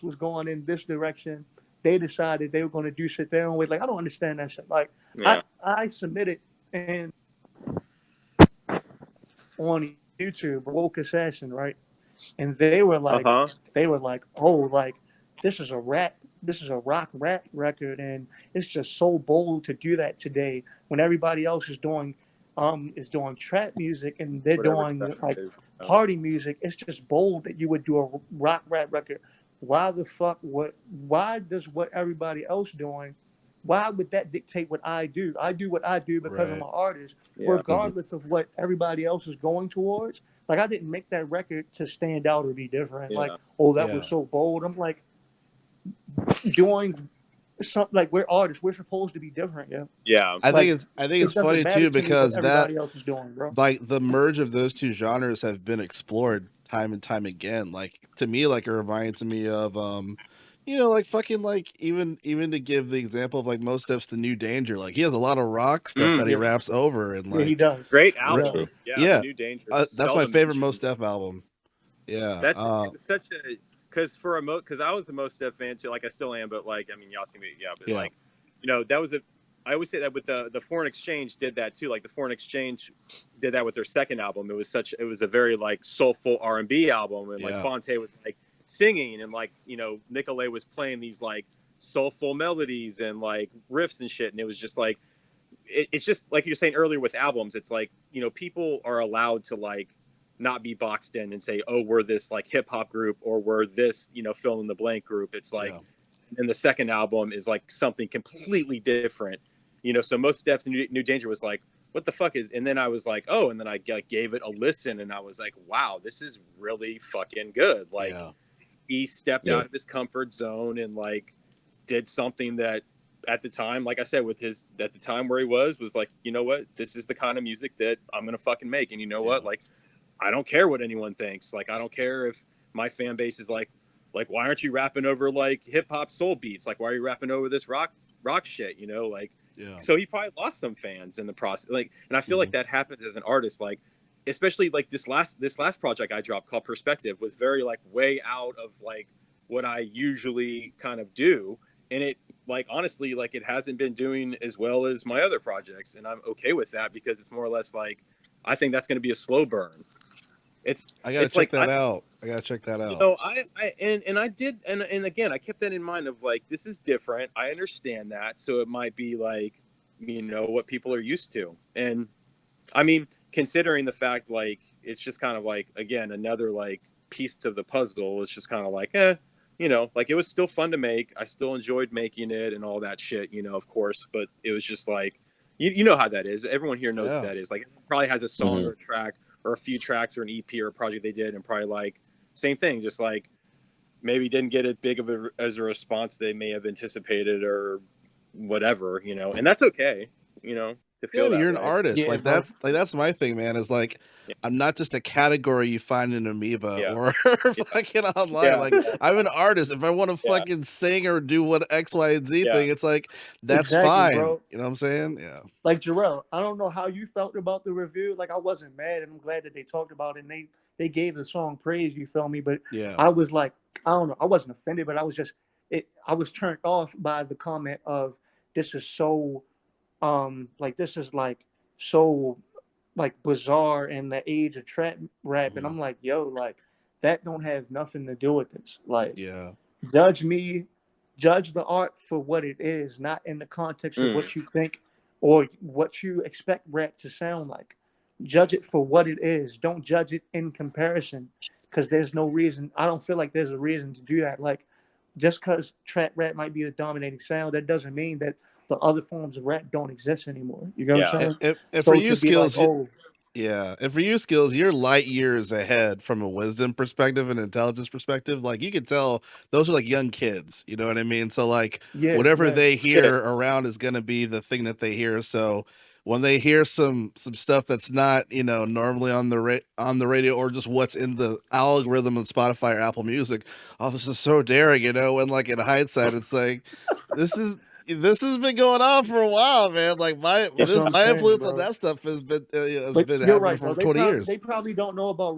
was going in this direction. They decided they were going to do shit their own way. Like I don't understand that shit. Like Yeah. I submitted and on YouTube, Woke Assassin, right? And Uh-huh. they were like, oh, like this is a rock rap record, and it's just so bold to do that today when everybody else is doing trap music and they're Whatever doing trap like is. party music. It's just bold that you would do a rock rap record. Why the fuck? Why does what everybody else doing? Why would that dictate what I do? I do what I do because I'm Right. an artist, Yeah. regardless of what everybody else is going towards. Like I didn't make that record to stand out or be different. Like, Yeah. oh, that Yeah. was so bold. I'm like doing something like we're artists. We're supposed to be different, yeah. Yeah. I Like think it it's doesn't funny matter too to me what because that everybody else is doing, bro. like the merge of those two genres have been explored time and time again. Like to me, like it reminds me of like fucking like even to give the example of like Most Def's The New Danger. Like he has a lot of rock stuff that he Yeah, raps over and yeah, he like does. Great He does. album. Yeah, The yeah, New Danger. that's my Seldom favorite Most mentioned. Def album. Yeah. That's it was such a because I was a Most Def fan too. Like I still am, but like I mean, y'all see me, yeah. But Yeah. like, that was a. I always say that with the Foreign Exchange did that too. Like the Foreign Exchange did that with their second album. It was a very like soulful R&B album, and like Yeah. Fonte was like singing, and like Nicolay was playing these like soulful melodies and like riffs and shit, and it was just like it's just like you're saying earlier with albums. It's like people are allowed to like not be boxed in and say, oh, we're this like hip hop group or we're this fill in the blank group. It's like, Yeah. and the second album is like something completely different. So Most Def New Danger was like, what the fuck is? And then I was like, oh, and then I gave it a listen, and I was like, wow, this is really fucking good. Like Yeah. he stepped out of his comfort zone and like did something that at the time, like I said, at the time where he was like, you know what, this is the kind of music that I'm gonna fucking make, and what, like I don't care what anyone thinks. Like I don't care if my fan base is like why aren't you rapping over like hip hop soul beats? Like why are you rapping over this rock shit? Like. Yeah. So he probably lost some fans in the process. Like, and I feel like that happens as an artist. Like, especially like this last project I dropped called Perspective was very like way out of like what I usually kind of do, and it like honestly like it hasn't been doing as well as my other projects, and I'm okay with that because it's more or less like I think that's going to be a slow burn. I gotta It's check like that out. I gotta check that out. I did, and again, I kept that in mind of like, this is different. I understand that. So it might be like, what people are used to. And I mean, considering the fact, like, it's just kind of like, again, another like piece of the puzzle. It's just kind of like, like it was still fun to make. I still enjoyed making it and all that shit, of course, but it was just like, you know how that is. Everyone here knows what that is. Like, it probably has a song or a track or a few tracks or an EP or a project they did, and probably like same thing, just like maybe didn't get as big of as a response they may have anticipated or whatever, and that's okay, to feel that you're an way. artist. Yeah, like bro. that's my thing, man. Is like I'm not just a category you find in Amoeba or fucking online. Yeah. Like I'm an artist. If I want to fucking sing or do what X, Y, and Z thing, it's like that's Exactly, fine. bro. You know what I'm saying? Yeah. Like Jarrell, I don't know how you felt about the review. Like I wasn't mad, and I'm glad that they talked about it and they gave the song praise. You feel me? But Yeah. I was like, I don't know. I wasn't offended, but I was just I was turned off by the comment of this is so like this is like so like bizarre in the age of trap rap, and I'm like, yo, like that don't have nothing to do with this. Like, Yeah. judge the art for what it is, not in the context of what you think or what you expect rap to sound like. Judge it for what it is. Don't judge it in comparison, because there's no reason. I don't feel like there's a reason to do that. Like, just because trap rap might be the dominating sound, that doesn't mean that the other forms of rap don't exist anymore. You know what I'm saying? And So for to you, be Skills, like, oh, yeah, and for you, Skills, you're light years ahead from a wisdom perspective and intelligence perspective. Like you can tell those are like young kids. You know what I mean? So like yeah, whatever yeah. they hear around is gonna be the thing that they hear. So when they hear some stuff that's not normally on the radio or just what's in the algorithm of Spotify or Apple Music, oh, this is so daring, and like in hindsight, it's like this has been going on for a while, man. Like my That's what I'm my saying, influence bro. on that stuff has been But you're happening right, for though. 20 years. They probably don't know about